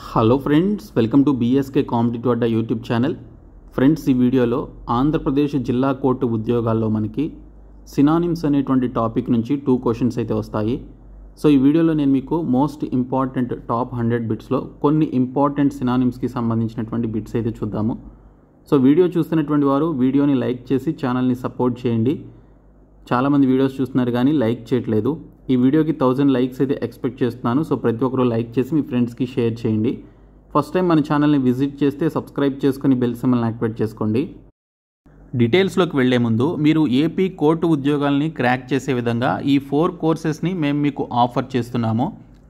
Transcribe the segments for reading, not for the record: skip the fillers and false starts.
Hello friends, welcome to BSK competitive Adda YouTube channel. Friends, ఈ వీడియోలో ఆంధ్రప్రదేశ్ జిల్లా court ఉద్యోగాల్లో మనకి సినానిమ్స్ అనేటువంటి టాపిక్ నుంచి 2 క్వశ్చన్స్ అయితే వస్తాయి. సో ఈ వీడియోలో నేను మీకు మోస్ట్ ఇంపార్టెంట్ టాప్ 100 బిట్స్లో కొన్ని ఇంపార్టెంట్ సినానిమ్స్కి సంబంధించినటువంటి బిట్స్ అయితే చూద్దాము. సో వీడియో చూస్తున్నటువంటి వారు వీడియోని లైక్ చేసి ఛానల్ని సపోర్ట్ చేయండి. చాలామంది వీడియోస్ చూస్తున్నారు కానీ లైక్ చేయట్లేదు. ఈ వీడియోకి 1000 లైక్స్ అయితే ఎక్స్పెక్ట్ చేస్తున్నాను. సో ప్రతి ఒక్కరు లైక్ చేసి మీ ఫ్రెండ్స్కి షేర్ చేయండి. ఫస్ట్ టైం మన ఛానల్ని విజిట్ చేస్తే సబ్స్క్రైబ్ చేసుకుని బెల్ సింబల్ని యాక్టివేట్ చేసుకోండి. డీటెయిల్స్లోకి వెళ్లే ముందు మీరు ఏపీ కోర్టు ఉద్యోగాలని క్రాక్ చేసే విధంగా ఈ 4 కోర్సెస్ని మేము మీకు ఆఫర్ చేస్తున్నాము.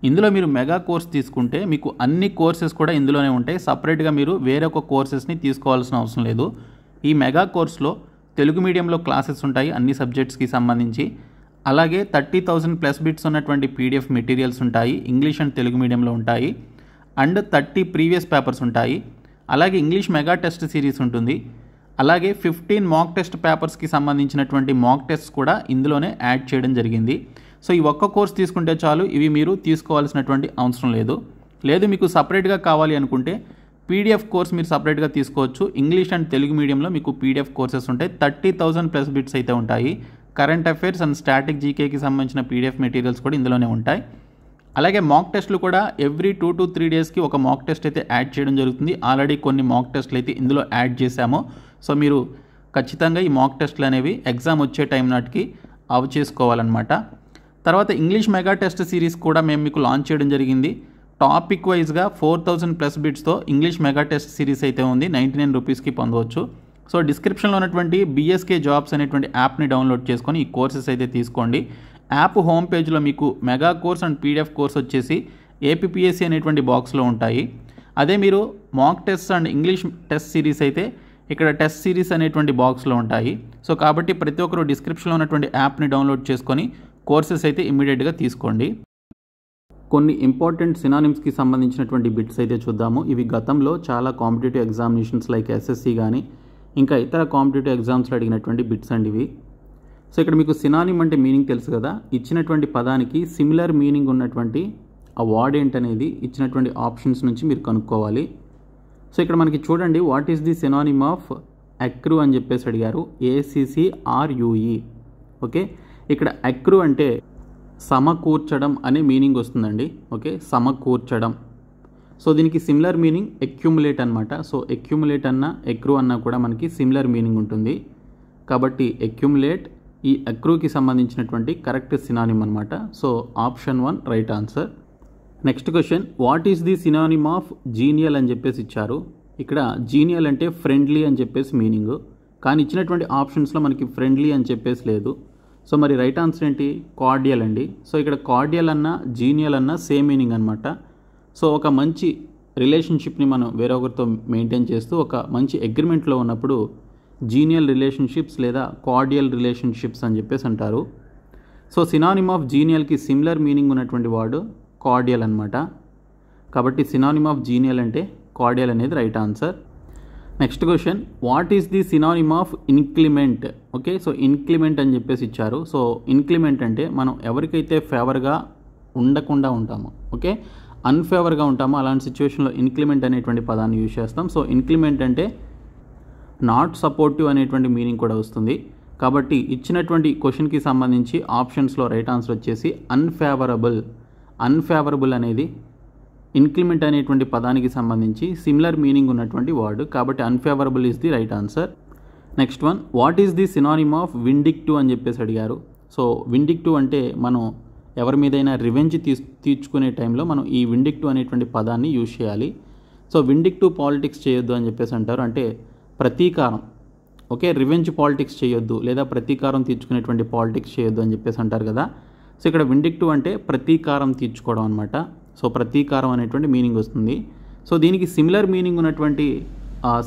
ఇందులో మీరు మెగా కోర్స్ తీసుకుంటే మీకు అన్ని కోర్సెస్ కూడా ఇందులోనే ఉంటాయి. సపరేట్గా మీరు వేరొక కోర్సెస్ని తీసుకోవాల్సిన అవసరం లేదు. ఈ మెగా కోర్స్లో తెలుగు మీడియంలో క్లాసెస్ ఉంటాయి అన్ని సబ్జెక్ట్స్కి సంబంధించి. అలాగే 30,000 ప్లస్ బిట్స్ ఉన్నటువంటి పీడిఎఫ్ మెటీరియల్స్ ఉంటాయి. ఇంగ్లీష్ అండ్ తెలుగు మీడియంలో ఉంటాయి. అండ్ 30 ప్రీవియస్ పేపర్స్ ఉంటాయి. అలాగే ఇంగ్లీష్ మెగా టెస్ట్ సిరీస్ ఉంటుంది. అలాగే 15 మాక్ టెస్ట్ పేపర్స్కి సంబంధించినటువంటి మాక్ టెస్ట్ కూడా ఇందులోనే యాడ్ చేయడం జరిగింది. సో ఈ ఒక్క కోర్స్ తీసుకుంటే చాలు, ఇవి మీరు తీసుకోవాల్సినటువంటి అవసరం లేదు మీకు సపరేట్గా కావాలి అనుకుంటే పీడిఎఫ్ కోర్స్ మీరు సపరేట్గా తీసుకోవచ్చు. ఇంగ్లీష్ అండ్ తెలుగు మీడియంలో మీకు పీడిఎఫ్ కోర్సెస్ ఉంటాయి. 30,000 ప్లస్ బిట్స్ అయితే ఉంటాయి. కరెంట్ అఫైర్స్ అండ్ స్టాటిక్ జీకేకి సంబంధించిన పీడిఎఫ్ మెటీరియల్స్ కూడా ఇందులోనే ఉంటాయి. అలాగే మాక్ టెస్ట్లు కూడా ఎవ్రీ 2 to 3 డేస్కి ఒక మాక్ టెస్ట్ అయితే యాడ్ చేయడం జరుగుతుంది. ఆల్రెడీ కొన్ని మాక్ టెస్ట్లు అయితే ఇందులో యాడ్ చేశాము. సో మీరు ఖచ్చితంగా ఈ మాక్ టెస్ట్లు అనేవి ఎగ్జామ్ వచ్చే టైం నాటికి అవి చేసుకోవాలన్నమాట. తర్వాత ఇంగ్లీష్ మెగా టెస్ట్ సిరీస్ కూడా మేము మీకు లాంచ్ చేయడం జరిగింది. టాపిక్ వైజ్గా 4,000 ప్లస్ బిట్స్తో ఇంగ్లీష్ మెగా టెస్ట్ సిరీస్ అయితే ఉంది. 99 రూపీస్కి పొందవచ్చు. సో డిస్క్రిప్షన్లో ఉన్నటువంటి బీఎస్కే జాబ్స్ అనేటువంటి యాప్ని డౌన్లోడ్ చేసుకొని ఈ కోర్సెస్ అయితే తీసుకోండి. యాప్ హోమ్ పేజ్లో మీకు mega course and PDF course వచ్చేసి ఏపీపీఎస్సీ అనేటువంటి బాక్స్లో ఉంటాయి. అదే మీరు mock test and English test series అయితే ఇక్కడ టెస్ట్ సిరీస్ అనేటువంటి బాక్స్లో ఉంటాయి. సో కాబట్టి ప్రతి ఒక్కరు డిస్క్రిప్షన్లో ఉన్నటువంటి యాప్ని డౌన్లోడ్ చేసుకొని కోర్సెస్ అయితే ఇమీడియట్గా తీసుకోండి. కొన్ని ఇంపార్టెంట్ సినానిమ్స్కి సంబంధించినటువంటి బిట్స్ అయితే చూద్దాము. ఇవి గతంలో చాలా కాంపిటేటివ్ ఎగ్జామినేషన్స్ లైక్ ఎస్ఎస్సి కానీ ఇంకా ఇతర కాంపిటేటివ్ ఎగ్జామ్స్లో అడిగినటువంటి బిట్స్ అండి ఇవి. సో ఇక్కడ మీకు సినానిమ్ అంటే మీనింగ్ తెలుసు కదా. ఇచ్చినటువంటి పదానికి సిమిలర్ మీనింగ్ ఉన్నటువంటి ఆ వర్డ్ ఏంటనేది ఇచ్చినటువంటి ఆప్షన్స్ నుంచి మీరు కనుక్కోవాలి. సో ఇక్కడ మనకి చూడండి, what is the synonym of accrue అని చెప్పేసి అడిగారు. ACCRUE. ఓకే, ఇక్కడ అక్రూ అంటే సమకూర్చడం అనే మీనింగ్ వస్తుందండి. ఓకే, సమకూర్చడం. సో దీనికి సిమిలర్ మీనింగ్ అక్యుములేట్ అనమాట. సో అక్యుములేట్ అన్న అక్రూ అన్న కూడా మనకి సిమిలర్ మీనింగ్ ఉంటుంది. కాబట్టి అక్యుములేట్ ఈ అక్రూకి సంబంధించినటువంటి కరెక్ట్ సినానిమ్ అనమాట. So option 1 right answer. Next question, what is the synonym of genial అని చెప్పేసి ఇచ్చారు. ఇక్కడ జీనియల్ అంటే ఫ్రెండ్లీ అని చెప్పేసి మీనింగ్, కానీ ఇచ్చినటువంటి ఆప్షన్స్లో మనకి ఫ్రెండ్లీ అని చెప్పేసి లేదు. సో మరి రైట్ ఆన్సర్ ఏంటి? కార్డియల్ అండి. సో ఇక్కడ కార్డియల్ అన్న జీనియల్ అన్న సేమ్ మీనింగ్ అనమాట. సో ఒక మంచి రిలేషన్షిప్ని మనం వేరొకరితో మెయింటైన్ చేస్తూ ఒక మంచి అగ్రిమెంట్లో ఉన్నప్పుడు జీనియల్ రిలేషన్షిప్స్ లేదా కార్డియల్ రిలేషన్షిప్స్ అని చెప్పేసి అంటారు. సో సినానిమ్ ఆఫ్ జీనియల్కి సిమిలర్ మీనింగ్ ఉన్నటువంటి వర్డ్ కార్డియల్ అనమాట. కాబట్టి సినానిమ్ ఆఫ్ జీనియల్ అంటే కార్డియల్ అనేది right answer. Next question, what is the synonym of inclement? Okay, so inclement అని చెప్పేసి ఇచ్చారు. సో ఇన్క్లిమెంట్ అంటే మనం ఎవరికైతే ఫేవర్గా ఉండకుండా ఉంటామో, ఓకే, అన్ఫేవర్గా ఉంటామో అలాంటి సిచ్యువేషన్లో ఇన్క్లిమెంట్ అనేటువంటి పదాన్ని యూజ్ చేస్తాం. సో ఇన్క్లిమెంట్ అంటే నాట్ సపోర్టివ్ అనేటువంటి మీనింగ్ కూడా వస్తుంది. కాబట్టి ఇచ్చినటువంటి క్వశ్చన్కి సంబంధించి ఆప్షన్స్లో రైట్ ఆన్సర్ వచ్చేసి అన్ఫేవరబుల్. అన్ఫేవరబుల్ అనేది ఇన్క్లిమెంట్ అనేటువంటి పదానికి సంబంధించి సిమిలర్ మీనింగ్ ఉన్నటువంటి వర్డ్. కాబట్టి unfavourable is the right answer. Next one, what is the synonym of vindictive అని చెప్పేసి అడిగారు. సో విండిక్టివ్ అంటే మనం ఎవరి మీదైనా రివెంజ్ తీర్చుకునే టైంలో మనం ఈ విండిక్టివ్ అనేటువంటి పదాన్ని యూజ్ చేయాలి. సో విండిక్టివ్ పాలిటిక్స్ చేయొద్దు అని చెప్పేసి అంటారు. అంటే ప్రతీకారం, ఓకే, రివెంజ్ పాలిటిక్స్ చేయొద్దు లేదా ప్రతీకారం తీర్చుకునేటువంటి పాలిటిక్స్ చేయొద్దు అని చెప్పేసి అంటారు కదా. సో ఇక్కడ విండిక్టివ్ అంటే ప్రతీకారం తీర్చుకోవడం అనమాట. సో ప్రతీకారం అనేటువంటి మీనింగ్ వస్తుంది. సో దీనికి సిమిలర్ మీనింగ్ ఉన్నటువంటి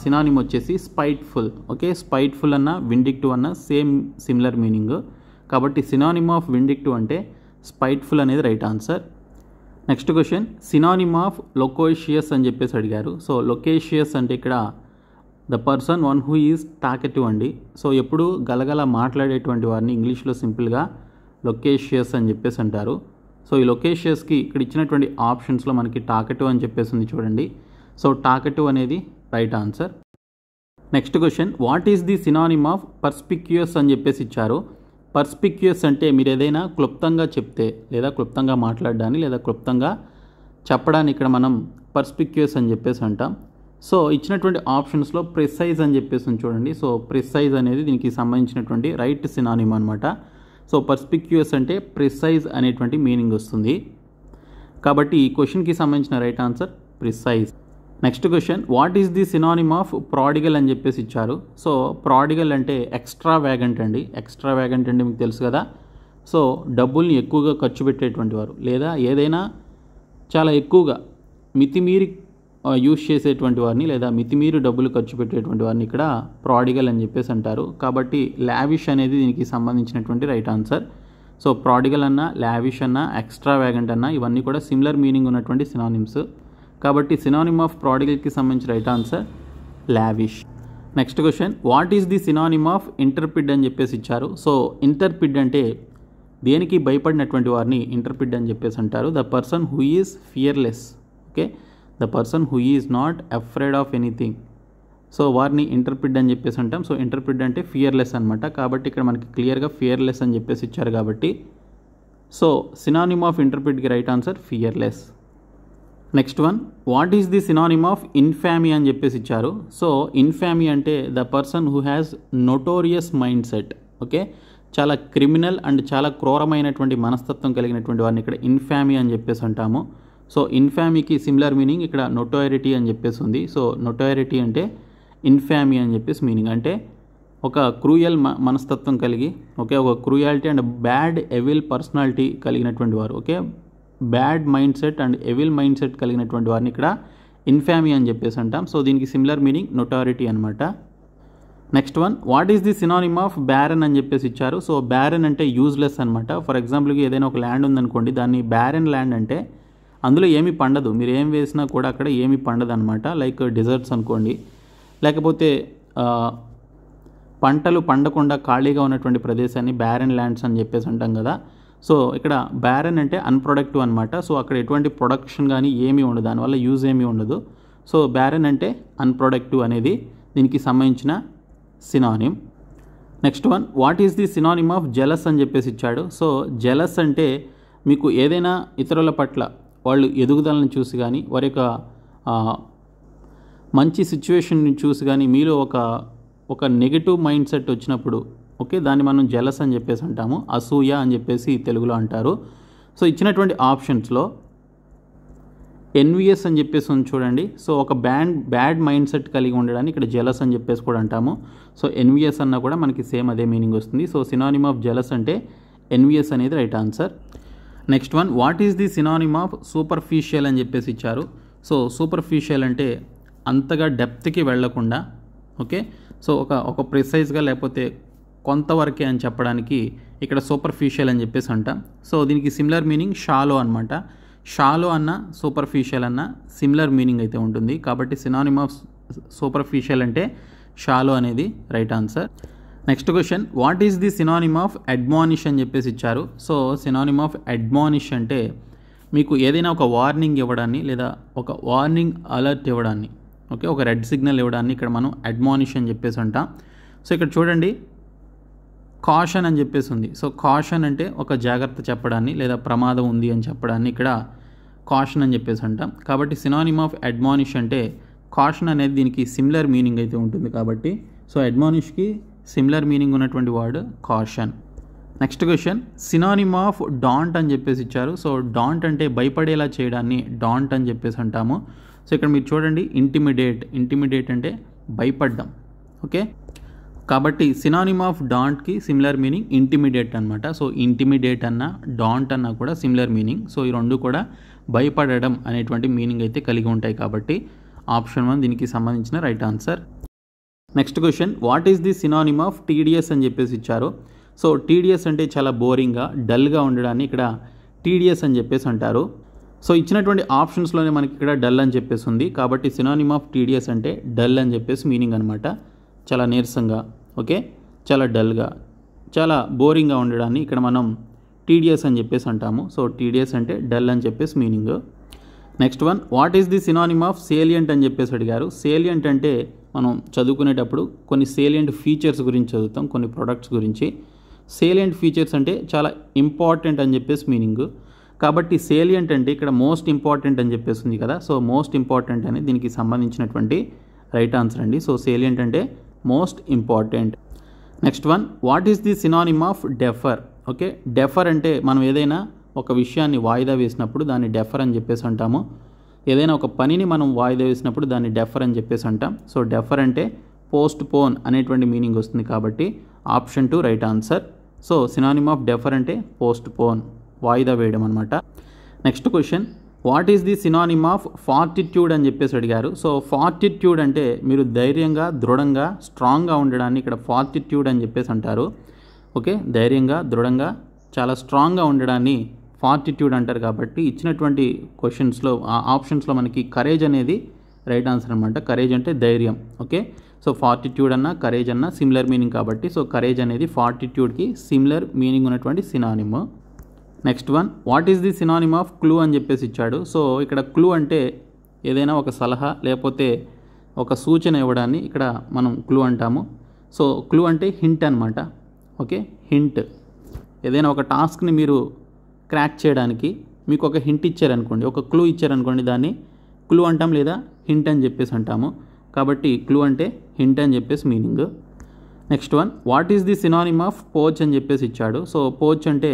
సినానిమ్ వచ్చేసి స్పైట్ఫుల్. ఓకే, స్పైట్ఫుల్ అన్న విండిక్టివ్ అన్న సేమ్ సిమిలర్ మీనింగ్. కాబట్టి సినానిమ్ ఆఫ్ విండిక్టివ్ అంటే స్పైట్ఫుల్ అనేది right answer. Next question, synonym of లొకేషియస్ అని చెప్పేసి అడిగారు. సో లొకేషియస్ అంటే ఇక్కడ the person one who is talkative అండి. సో ఎప్పుడు గలగల మాట్లాడేటువంటి వారిని ఇంగ్లీష్లో సింపుల్గా లొకేషియస్ అని చెప్పేసి అంటారు. సో ఈ లొకేషియస్కి ఇక్కడ ఇచ్చినటువంటి ఆప్షన్స్లో మనకి టాకటివ్ అని చెప్పేసి ఉంది చూడండి. సో టాకటివ్ అనేది right answer. Next question, what is the synonym of perspicuous అని చెప్పేసి ఇచ్చారు. పర్స్పిక్యూయస్ అంటే మీరు ఏదైనా క్లుప్తంగా చెప్తే లేదా క్లుప్తంగా మాట్లాడడాన్ని లేదా క్లుప్తంగా చెప్పడాన్ని ఇక్కడ మనం పర్స్పిక్యూయస్ అని చెప్పేసి అంటాం. సో ఇచ్చినటువంటి ఆప్షన్స్లో ప్రిసైజ్ అని చెప్పేసి ఉంది చూడండి. సో ప్రిసైజ్ అనేది దీనికి సంబంధించినటువంటి రైట్ సినానిమ్ అనమాట. సో పర్స్పిక్యూయస్ అంటే ప్రిసైజ్ అనేటువంటి మీనింగ్ వస్తుంది. కాబట్టి ఈ క్వశ్చన్కి సంబంధించిన right answer precise. Next question, what is the synonym of prodigal అని చెప్పేసి ఇచ్చారు. సో ప్రాడిగల్ అంటే ఎక్స్ట్రా వ్యాగెంట్ అండి. ఎక్స్ట్రా వ్యాగెంట్ అంటే మీకు తెలుసు కదా. సో డబ్బుల్ని ఎక్కువగా ఖర్చు పెట్టేటువంటి వారు లేదా ఏదైనా చాలా ఎక్కువగా మితిమీరి యూజ్ చేసేటువంటి వారిని లేదా మితిమీరి డబ్బులు ఖర్చు పెట్టేటువంటి వారిని ఇక్కడ ప్రాడిగల్ అని చెప్పేసి అంటారు. కాబట్టి లావిష్ అనేది దీనికి సంబంధించినటువంటి రైట్ ఆన్సర్. సో ప్రాడిగల్ అన్న, లావిష్ అన్న, ఎక్స్ట్రా వ్యాగెంట్ అన్న ఇవన్నీ కూడా సిమిలర్ మీనింగ్ ఉన్నటువంటి సినానిమ్స్. కాబట్టి సినానిమ్ ఆఫ్ ప్రాడిగల్కి సంబంధించిన right answer lavish. Next question, what is the synonym of intrepid అని చెప్పేసి ఇచ్చారు. సో ఇంటర్పిడ్ అంటే దేనికి భయపడినటువంటి వారిని ఇంటర్పిడ్ అని చెప్పేసి అంటారు. The person who is fearless. Okay, the person who is not afraid of anything. So వారిని ఇంటర్పిడ్ అని చెప్పేసి అంటాం. సో ఇంటర్పిడ్ అంటే ఫియర్లెస్ అనమాట. కాబట్టి ఇక్కడ మనకి క్లియర్గా ఫియర్లెస్ అని చెప్పేసి ఇచ్చారు కాబట్టి సో సినానిమ్ ఆఫ్ ఇంటర్పిడ్కి right answer fearless. Next one, what is the synonym of infamy అని చెప్పేసి ఇచ్చారు. సో ఇన్ఫామీ అంటే the person who has notorious mind set. Okay, చాలా క్రిమినల్ అండ్ చాలా క్రూరమైనటువంటి మనస్తత్వం కలిగినటువంటి వారిని ఇక్కడ ఇన్ఫామీ అని చెప్పేసి అంటాము. సో ఇన్ఫామీకి సిమిలర్ మీనింగ్ ఇక్కడ నోటోరిటీ అని చెప్పేసి ఉంది. సో నోటోరిటీ అంటే ఇన్ఫామీ అని చెప్పేసి మీనింగ్ అంటే ఒక క్రూయల్ మనస్తత్వం కలిగి ఓకే ఒక cruelty and bad evil personality కలిగినటువంటి వారు. Okay, bad mind set and evil mind set కలిగినటువంటి వారిని ఇక్కడ ఇన్ఫామీ అని చెప్పేసి అంటాం. సో దీనికి సిమిలర్ మీనింగ్ నోటారిటీ అనమాట. Next one, what is the synonym of barren అని చెప్పేసి ఇచ్చారు. సో బ్యారన్ అంటే యూజ్లెస్ అనమాట. ఫర్ ఎగ్జాంపుల్కి ఏదైనా ఒక ల్యాండ్ ఉందనుకోండి, దాన్ని బ్యారన్ ల్యాండ్ అంటే అందులో ఏమీ పండదు, మీరు ఏం వేసినా కూడా అక్కడ ఏమీ పండదు అనమాట. లైక్ డిజర్ట్స్ అనుకోండి, లేకపోతే పంటలు పండకుండా ఖాళీగా ఉన్నటువంటి ప్రదేశాన్ని బ్యారన్ ల్యాండ్స్ అని చెప్పేసి అంటాం కదా. సో ఇక్కడ బ్యారన్ అంటే అన్ప్రొడక్టివ్ అనమాట. సో అక్కడ ఎటువంటి ప్రొడక్షన్ కానీ ఏమీ ఉండదు, దానివల్ల యూజ్ ఏమీ ఉండదు. సో బ్యారన్ అంటే అన్ప్రొడక్టివ్ అనేది దీనికి సంబంధించిన synonym. Next one, what is the synonym of jealous అని చెప్పేసి ఇచ్చాడు. సో జెలస్ అంటే మీకు ఏదైనా ఇతరుల పట్ల వాళ్ళు ఎదుగుదలను చూసి కానీ వారి యొక్క మంచి సిచ్యువేషన్ని చూసి కానీ మీలో ఒక నెగిటివ్ మైండ్ సెట్ వచ్చినప్పుడు ఓకే దాన్ని మనం జెలస్ అని చెప్పేసి అంటాము. అసూయ అని చెప్పేసి తెలుగులో అంటారు. సో ఇచ్చినటువంటి ఆప్షన్స్లో ఎన్విఎస్ అని చెప్పేసి ఉంది చూడండి. సో ఒక బ్యాడ్ మైండ్ సెట్ కలిగి ఉండడాన్ని ఇక్కడ జెలస్ అని చెప్పేసి కూడా అంటాము. సో ఎన్విఎస్ అన్నా కూడా మనకి సేమ్ అదే మీనింగ్ వస్తుంది. సో సినానిమ్ ఆఫ్ జెలస్ అంటే ఎన్విఎస్ అనేది right answer. Next one, what is the synonym of superficial అని చెప్పేసి ఇచ్చారు. సో సూపర్ఫిషియల్ అంటే అంతగా డెప్త్కి వెళ్లకుండా ఓకే సో ఒక ప్రిసైజ్గా లేకపోతే కొంతవరకే అని చెప్పడానికి ఇక్కడ సూపర్ఫిషియల్ అని చెప్పేసి అంటాం. సో దీనికి సిమిలర్ మీనింగ్ షాలో అనమాట. షాలో అన్న సూపర్ఫిషియల్ అన్న సిమిలర్ మీనింగ్ అయితే ఉంటుంది. కాబట్టి సినానిమ్ ఆఫ్ సూపర్ఫిషియల్ అంటే షాలో అనేది right answer. Next question, what is the synonym of admonish అని చెప్పేసి ఇచ్చారు. సో సినానిమ్ ఆఫ్ అడ్మానిష్ అంటే మీకు ఏదైనా ఒక వార్నింగ్ ఇవ్వడాన్ని లేదా ఒక వార్నింగ్ అలర్ట్ ఇవ్వడాన్ని ఓకే ఒక రెడ్ సిగ్నల్ ఇవ్వడాన్ని ఇక్కడ మనం అడ్మానిష్ అని చెప్పేసి అంటాం. సో ఇక్కడ చూడండి కాషన్ అని చెప్పేసి ఉంది. సో కాషన్ అంటే ఒక జాగ్రత్త చెప్పడాన్ని లేదా ప్రమాదం ఉంది అని చెప్పడాన్ని ఇక్కడ కాషన్ అని చెప్పేసి అంటాం. కాబట్టి సినానిమ్ ఆఫ్ అడ్మానిష్ అంటే కాషన్ అనేది దీనికి సిమిలర్ మీనింగ్ అయితే ఉంటుంది. కాబట్టి సో అడ్మానిష్కి సిమిలర్ మీనింగ్ ఉన్నటువంటి word caution. Next question, synonym of don't అని చెప్పేసి ఇచ్చారు. సో డాంట్ అంటే భయపడేలా చేయడాన్ని డాంట్ అని చెప్పేసి అంటాము. సో ఇక్కడ మీరు చూడండి ఇంటిమిడేట్ అంటే భయపడ్డం ఓకే. కాబట్టి సినానిమ్ ఆఫ్ డాంట్కి సిమిలర్ మీనింగ్ ఇంటిమిడేట్ అనమాట. సో ఇంటిమిడేట్ అన్న డాంట్ అన్న కూడా సిమిలర్ మీనింగ్. సో ఈ రెండు కూడా భయపడడం అనేటువంటి మీనింగ్ అయితే కలిగి ఉంటాయి. కాబట్టి ఆప్షన్ 1 దీనికి సంబంధించిన right answer. Next question, what is the synonym of TDS అని చెప్పేసి ఇచ్చారు. సో టీడీఎస్ అంటే చాలా బోరింగ్గా డల్గా ఉండడాన్ని ఇక్కడ టీడీఎస్ అని చెప్పేసి అంటారు. సో ఇచ్చినటువంటి ఆప్షన్స్లోనే మనకి ఇక్కడ డల్ అని చెప్పేసి ఉంది. కాబట్టి సినానిమ్ ఆఫ్ టీడీఎస్ అంటే డల్ అని చెప్పేసి మీనింగ్ అనమాట. చాలా నీరసంగా ఓకే చాలా డల్గా చాలా బోరింగ్గా ఉండడాన్ని ఇక్కడ మనం టీడియస్ అని చెప్పేసి అంటాము. సో టీడియస్ అంటే డల్ అని చెప్పేసి meaning. Next one, what is the synonym of salient అని చెప్పేసి అడిగారు. సేలియంట్ అంటే మనం చదువుకునేటప్పుడు కొన్ని సేలియంట్ ఫీచర్స్ గురించి చదువుతాం, కొన్ని ప్రొడక్ట్స్ గురించి. సేలియంట్ ఫీచర్స్ అంటే చాలా ఇంపార్టెంట్ అని చెప్పేసి మీనింగ్. కాబట్టి సేలియంట్ అంటే ఇక్కడ మోస్ట్ ఇంపార్టెంట్ అని చెప్పేసి ఉంది కదా. సో మోస్ట్ ఇంపార్టెంట్ అని దీనికి సంబంధించినటువంటి రైట్ ఆన్సర్ అండి. సో సేలియంట్ అంటే most important. Next one, what is the synonym of differ. Okay, differ అంటే మనం ఏదైనా ఒక విషయాన్ని వాయిదా వేసినప్పుడు దాన్ని డెఫర్ అని చెప్పేసి అంటాము. ఏదైనా ఒక పనిని మనం వాయిదా వేసినప్పుడు దాన్ని డెఫర్ అని చెప్పేసి అంటాం. సో డెఫర్ అంటే పోస్ట్ పోన్ అనేటువంటి మీనింగ్ వస్తుంది కాబట్టి option 2 right answer. So synonym of differ అంటే పోస్ట్ పోన్, వాయిదా వేయడం అనమాట. Next question, what is the synonym of fortitude అని చెప్పేసి అడిగారు. సో ఫార్టిట్యూడ్ అంటే మీరు ధైర్యంగా, దృఢంగా, స్ట్రాంగ్గా ఉండడాన్ని ఇక్కడ ఫార్టిట్యూడ్ అని చెప్పేసి అంటారు. ఓకే, ధైర్యంగా, దృఢంగా, చాలా స్ట్రాంగ్గా ఉండడాన్ని ఫార్టిట్యూడ్ అంటారు. కాబట్టి ఇచ్చినటువంటి క్వశ్చన్స్లో ఆప్షన్స్లో మనకి కరేజ్ అనేది రైట్ ఆన్సర్ అనమాట. కరేజ్ అంటే ధైర్యం. ఓకే, సో ఫార్టిట్యూడ్ అన్న కరేజ్ అన్న సిమిలర్ మీనింగ్ కాబట్టి సో కరేజ్ అనేది ఫార్టిట్యూడ్కి సిమిలర్ మీనింగ్ ఉన్నటువంటి synonym. Next one, what is the synonym of clue అని చెప్పేసి ఇచ్చాడు. సో ఇక్కడ క్లూ అంటే ఏదైనా ఒక సలహా లేకపోతే ఒక సూచన ఇవ్వడాన్ని ఇక్కడ మనం క్లూ అంటాము. సో క్లూ అంటే హింట్ అనమాట. Okay, hint. ఏదైనా ఒక టాస్క్ని మీరు క్రాక్ చేయడానికి మీకు ఒక హింట్ ఇచ్చారనుకోండి, ఒక క్లూ ఇచ్చారనుకోండి, దాన్ని క్లూ అంటాం లేదా హింట్ అని చెప్పేసి అంటాము. కాబట్టి క్లూ అంటే హింట్ అని చెప్పేసి meaning. Next one, what is the synonym of pouch అని చెప్పేసి ఇచ్చాడు. సో పోచ్ అంటే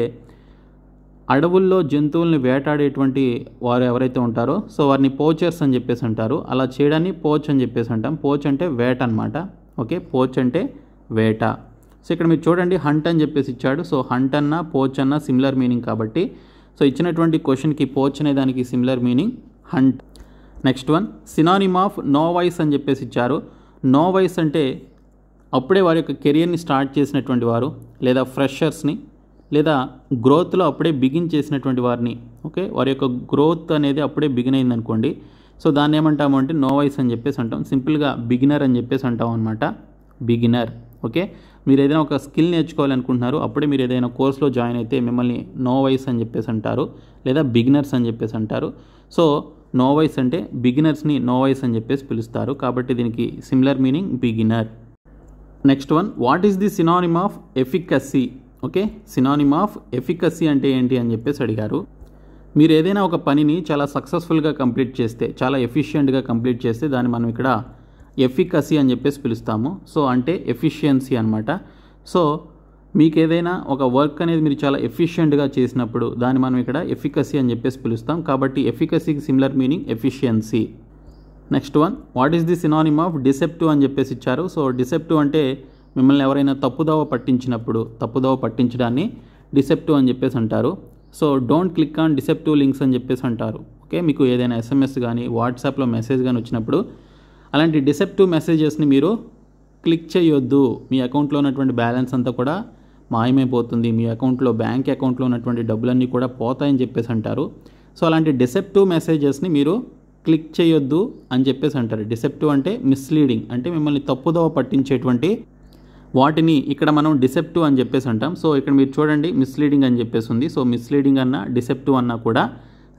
అడవుల్లో జంతువుల్ని వేటాడేటువంటి వారు ఎవరైతే ఉంటారో సో వారిని పోచర్స్ అని చెప్పేసి అంటారు. అలా చేయడాన్ని పోచ్ అని చెప్పేసి అంటాం. పోచ్ అంటే వేట అనమాట. ఓకే, పోచ్ అంటే వేట. సో ఇక్కడ మీరు చూడండి, హంట్ అని చెప్పేసి ఇచ్చాడు. సో హంట్ అన్న పోచ్ అన్న సిమిలర్ మీనింగ్ కాబట్టి సో ఇచ్చినటువంటి క్వశ్చన్కి పోచ్ అనే దానికి similar meaning hunt. Next one, synonym of novice అని చెప్పేసి ఇచ్చారు. నోవైస్ అంటే అప్పుడే వారి యొక్క కెరియర్ని స్టార్ట్ చేసినటువంటి వారు, లేదా ఫ్రెషర్స్ని, లేదా గ్రోత్లో అప్పుడే బిగిన్ చేసినటువంటి వారిని. ఓకే, వారి యొక్క గ్రోత్ అనేది అప్పుడే బిగిన్ అయింది అనుకోండి, సో దాన్ని ఏమంటాము అంటే నోవైస్ అని చెప్పేసి అంటాం. సింపుల్గా బిగినర్ అని చెప్పేసి అంటాం అనమాట. బిగినర్. ఓకే, మీరు ఏదైనా ఒక స్కిల్ నేర్చుకోవాలనుకుంటున్నారు, అప్పుడే మీరు ఏదైనా కోర్సులో జాయిన్ అయితే మిమ్మల్ని నోవైస్ అని చెప్పేసి అంటారు, లేదా బిగినర్స్ అని చెప్పేసి అంటారు. సో నోవైస్ అంటే బిగినర్స్ని నోవైస్ అని చెప్పేసి పిలుస్తారు. కాబట్టి దీనికి similar meaning beginner. Next one, what is the synonym of efficacy. Okay, synonym of efficacy అంటే ఏంటి అని చెప్పేసి అడిగారు. మీరు ఏదైనా ఒక పనిని చాలా సక్సెస్ఫుల్గా కంప్లీట్ చేస్తే, చాలా ఎఫిషియెంట్గా కంప్లీట్ చేస్తే దాన్ని మనం ఇక్కడ ఎఫికసీ అని చెప్పేసి పిలుస్తాము. సో అంటే ఎఫిషియన్సీ అనమాట. సో మీకు ఏదైనా ఒక వర్క్ అనేది మీరు చాలా ఎఫిషియెంట్గా చేసినప్పుడు దాన్ని మనం ఇక్కడ ఎఫికసీ అని చెప్పేసి పిలుస్తాం. కాబట్టి ఎఫికసీకి similar meaning efficiency. Next one, what is the synonym of deceptive అని చెప్పేసి ఇచ్చారు. సో డిసెప్టివ్ అంటే మిమ్మల్ని ఎవరైనా తప్పుదోవ పట్టించినప్పుడు, తప్పుదోవ పట్టించడాన్ని డిసెప్టివ్ అని చెప్పేసి అంటారు. So don't click on deceptive links అని చెప్పేసి అంటారు. ఓకే, మీకు ఏదైనా ఎస్ఎంఎస్ కానీ వాట్సాప్లో మెసేజ్ కానీ వచ్చినప్పుడు అలాంటి డిసెప్టివ్ మెసేజెస్ని మీరు క్లిక్ చేయొద్దు. మీ అకౌంట్లో ఉన్నటువంటి బ్యాలెన్స్ అంతా కూడా మాయమైపోతుంది, మీ అకౌంట్లో, బ్యాంక్ అకౌంట్లో ఉన్నటువంటి డబ్బులన్నీ కూడా పోతాయని చెప్పేసి అంటారు. సో అలాంటి డిసెప్టివ్ మెసేజెస్ని మీరు క్లిక్ చేయొద్దు అని చెప్పేసి అంటారు. డిసెప్టివ్ అంటే మిస్లీడింగ్, అంటే మిమ్మల్ని తప్పుదోవ పట్టించేటువంటి వాటిని ఇక్కడ మనం డిసెప్టివ్ అని చెప్పేసి అంటాం. సో ఇక్కడ మీరు చూడండి, మిస్లీడింగ్ అని చెప్పేసి ఉంది. సో మిస్లీడింగ్ అన్న డిసెప్టివ్ అన్న కూడా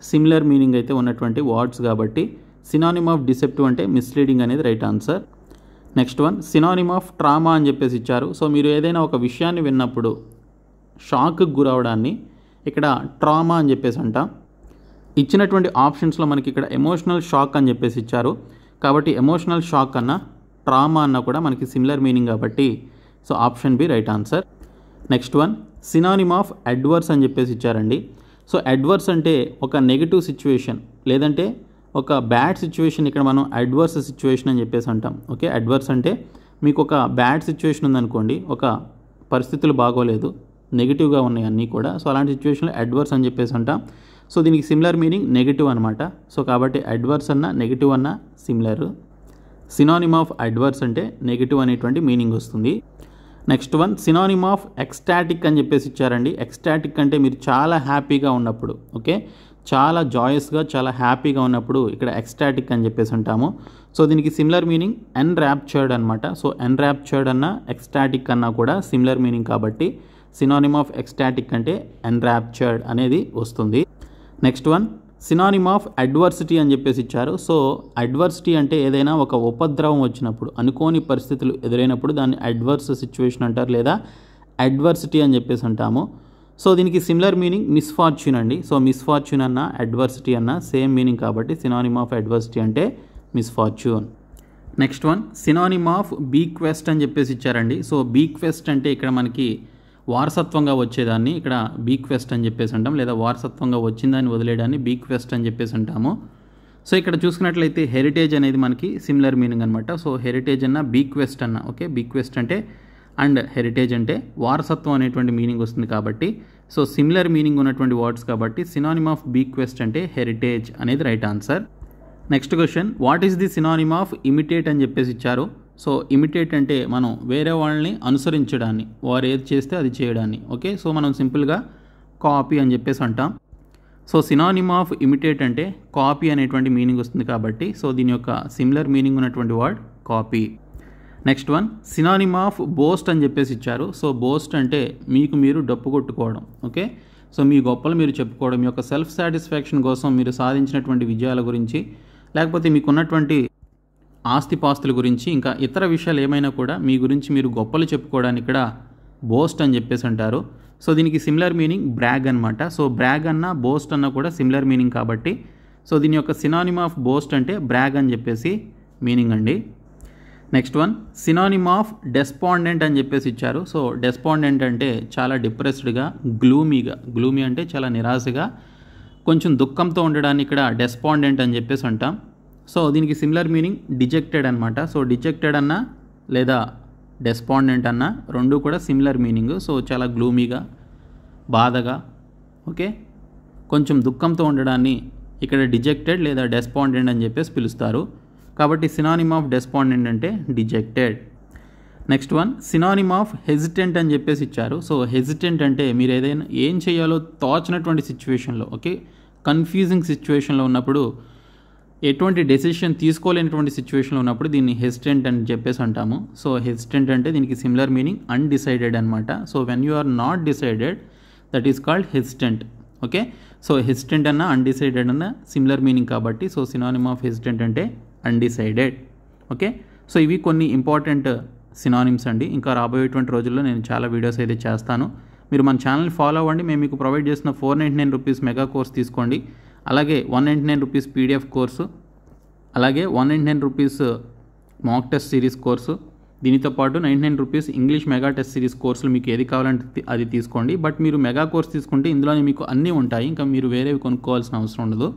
సిమిలర్ మీనింగ్ అయితే ఉన్నటువంటి వర్డ్స్ కాబట్టి సినానిమ్ ఆఫ్ డిసెప్టివ్ అంటే మిస్లీడింగ్ అనేది right answer. Next one, synonym of trauma అని చెప్పేసి ఇచ్చారు. సో మీరు ఏదైనా ఒక విషయాన్ని విన్నప్పుడు షాక్కి గురవడాన్ని ఇక్కడ ట్రామా అని చెప్పేసి అంటాం. ఇచ్చినటువంటి ఆప్షన్స్లో మనకి ఇక్కడ ఎమోషనల్ షాక్ అని చెప్పేసి ఇచ్చారు. కాబట్టి ఎమోషనల్ షాక్ అన్న ట్రామా అన్న కూడా మనకి సిమిలర్ మీనింగ్ కాబట్టి so option B right answer. Next one, synonym of adverse అని చెప్పేసి ఇచ్చారండి. సో అడ్వర్స్ అంటే ఒక నెగిటివ్ సిచ్యువేషన్, లేదంటే ఒక బ్యాడ్ సిచ్యువేషన్. ఇక్కడ మనం అడ్వర్స్ సిచ్యువేషన్ అని చెప్పేసి అంటాం. ఓకే, అడ్వర్స్ అంటే మీకు ఒక బ్యాడ్ సిచ్యువేషన్ ఉందనుకోండి, ఒక పరిస్థితులు బాగోలేదు, నెగిటివ్గా ఉన్నాయి అన్నీ కూడా. సో అలాంటి సిచ్యువేషన్లో అడ్వర్స్ అని చెప్పేసి అంటాం. సో దీనికి సిమిలర్ మీనింగ్ నెగిటివ్ అనమాట. సో కాబట్టి అడ్వర్స్ అన్న నెగిటివ్ అన్న సిమిలర్. సినానిమ్ ఆఫ్ అడ్వర్స్ అంటే నెగిటివ్ అనేటువంటి మీనింగ్ వస్తుంది. Next one, synonym of ecstatic అని చెప్పేసి ఇచ్చారండి. ఎక్స్టాటిక్ అంటే మీరు చాలా హ్యాపీగా ఉన్నప్పుడు, ఓకే, చాలా జాయస్గా, చాలా హ్యాపీగా ఉన్నప్పుడు ఇక్కడ ఎక్స్టాటిక్ అని చెప్పేసి అంటాము. సో దీనికి సిమిలర్ మీనింగ్ ఎన్రాప్చర్డ్ అనమాట. సో ఎన్రాప్చర్డ్ అన్న ఎక్స్టాటిక్ అన్నా కూడా సిమిలర్ మీనింగ్ కాబట్టి సినానిమ్ ఆఫ్ ఎక్స్టాటిక్ అంటే ఎన్రాప్చర్డ్ అనేది వస్తుంది. Next one synonym of adversity అని చెప్పేసి ఇచ్చారు. సో అడ్వర్సిటీ అంటే ఏదైనా ఒక ఉపద్రవం వచ్చినప్పుడు, అనుకోని పరిస్థితులు ఎదురైనప్పుడు దాన్ని అడ్వర్స్ సిచ్యువేషన్ అంటారు లేదా అడ్వర్సిటీ అని చెప్పేసి అంటాము. సో దీనికి సిమిలర్ మీనింగ్ మిస్ఫార్చ్యూన్ అండి. సో మిస్ఫార్చ్యూన్ అన్న అడ్వర్సిటీ అన్న సేమ్ మీనింగ్ కాబట్టి సినానిమ్ ఆఫ్ అడ్వర్సిటీ అంటే misfortune. Next one synonym of bequest అని చెప్పేసి ఇచ్చారండి. సో బీక్వెస్ట్ అంటే ఇక్కడ మనకి వారసత్వంగా వచ్చేదాన్ని ఇక్కడ బీక్వెస్ట్ అని చెప్పేసి అంటాం, లేదా వారసత్వంగా వచ్చిందాన్ని వదిలేయడాన్ని బీక్వెస్ట్ అని చెప్పేసి అంటాము. సో ఇక్కడ చూసుకున్నట్లయితే హెరిటేజ్ అనేది మనకి సిమిలర్ మీనింగ్ అనమాట. సో హెరిటేజ్ అన్న బీక్వెస్ట్ అన్న ఓకే, బీక్వెస్ట్ అంటే అండ్ హెరిటేజ్ అంటే వారసత్వం అనేటువంటి మీనింగ్ వస్తుంది కాబట్టి సో సిమిలర్ మీనింగ్ ఉన్నటువంటి వర్డ్స్ కాబట్టి సినానిమ్ ఆఫ్ బీక్వెస్ట్ అంటే హెరిటేజ్ అనేది right answer. Next question what is the synonym of imitate అని చెప్పేసి ఇచ్చారు. సో ఇమిటేట్ అంటే మనం వేరే వాళ్ళని అనుసరించడాన్ని, వారు ఏది చేస్తే అది చేయడాన్ని ఓకే. సో మనం సింపుల్గా కాపీ అని చెప్పేసి అంటాం. సో సినానిమ్ ఆఫ్ ఇమిటేట్ అంటే కాపీ అనేటువంటి మీనింగ్ వస్తుంది కాబట్టి సో దీని యొక్క సిమిలర్ మీనింగ్ ఉన్నటువంటి word copy. Next one synonym of boast అని చెప్పేసి ఇచ్చారు. సో బోస్ట్ అంటే మీకు మీరు డప్పు కొట్టుకోవడం ఓకే. సో మీ గొప్పలు మీరు చెప్పుకోవడం, మీ యొక్క సెల్ఫ్ సాటిస్ఫాక్షన్ కోసం మీరు సాధించినటువంటి విజయాల గురించి, లేకపోతే మీకున్నటువంటి ఆస్తిపాస్తుల గురించి, ఇంకా ఇతర విషయాలు ఏమైనా కూడా మీ గురించి మీరు గొప్పలు చెప్పుకోవడానికి ఇక్కడ బోస్ట్ అని చెప్పేసి అంటారు. సో దీనికి సిమిలర్ మీనింగ్ బ్రాగ్ అనమాట. సో బ్రాగ్ అన్న బోస్ట్ అన్న కూడా సిమిలర్ మీనింగ్ కాబట్టి సో దీని యొక్క సినానిమ్ ఆఫ్ బోస్ట్ అంటే బ్రాగ్ అని చెప్పేసి మీనింగ్ అండి. నెక్స్ట్ వన్ సినానిమ్ ఆఫ్ డెస్పాండెంట్ అని చెప్పేసి ఇచ్చారు. సో డెస్పాండెంట్ అంటే చాలా డిప్రెస్డ్గా, గ్లూమీగా, గ్లూమీ అంటే చాలా నిరాశగా, కొంచెం దుఃఖంతో ఉండడాన్ని ఇక్కడ డెస్పాండెంట్ అని చెప్పేసి అంటాం. సో దీనికి సిమిలర్ మీనింగ్ డిజెక్టెడ్ అనమాట. సో డిజెక్టెడ్ అన్న లేదా డెస్పాండెంట్ అన్న రెండు కూడా సిమిలర్ మీనింగ్. సో చాలా గ్లూమీగా, బాధగా ఓకే, కొంచెం దుఃఖంతో ఉండడాన్ని ఇక్కడ డిజెక్టెడ్ లేదా డెస్పాండెంట్ అని చెప్పేసి పిలుస్తారు కాబట్టి సినానిమ్ ఆఫ్ డెస్పాండెంట్ అంటే dejected. Next one synonym of hesitant అని చెప్పేసి ఇచ్చారు. సో హెజిటెంట్ అంటే మీరు ఏదైనా ఏం చేయాలో తోచనటువంటి సిచ్యువేషన్లో ఓకే, కన్ఫ్యూజింగ్ సిచ్యువేషన్లో ఉన్నప్పుడు, ఎటువంటి డెసిషన్ తీసుకోలేనటువంటి సిచ్యువేషన్లో ఉన్నప్పుడు దీన్ని హెజిటెంట్ అని చెప్పేసి అంటాము. సో హెజిటెంట్ అంటే దీనికి సిమిలర్ మీనింగ్ అన్డిసైడెడ్ అనమాట. So when you are not decided that is called hesitant okay. So hesitant అన్న అన్డిసైడెడ్ అన్న సిమిలర్ మీనింగ్ కాబట్టి సో సినానిమ్ ఆఫ్ హెజిటెంట్ అంటే అన్డిసైడెడ్ ఓకే. సో ఇవి కొన్ని ఇంపార్టెంట్ సినానిమ్స్ అండి. ఇంకా రాబోయేటువంటి రోజుల్లో నేను చాలా వీడియోస్ అయితే చేస్తాను. మీరు మన ఛానల్ ఫాలో అవ్వండి. మేము మీకు ప్రొవైడ్ చేసిన 499 రూపీస్ మెగా కోర్స్ తీసుకోండి. అలాగే 199 రూపీస్ పీడిఎఫ్ కోర్సు, అలాగే 199 rupees mock test series course, దీనితో పాటు 99 rupees English mega test series కోర్సులు మీకు ఏది కావాలంటే అది తీసుకోండి. బట్ మీరు మెగా కోర్స్ తీసుకుంటే ఇందులోనే మీకు అన్నీ ఉంటాయి, ఇంకా మీరు వేరేవి కొనుక్కోవాల్సిన అవసరం ఉండదు.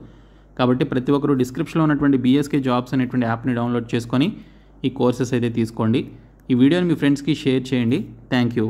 కాబట్టి ప్రతి ఒక్కరు డిస్క్రిప్షన్లో ఉన్నటువంటి BSK జాబ్స్ అనేటువంటి యాప్ని డౌన్లోడ్ చేసుకొని ఈ కోర్సెస్ అయితే తీసుకోండి. ఈ వీడియోని మీ ఫ్రెండ్స్కి షేర్ చేయండి. Thank you.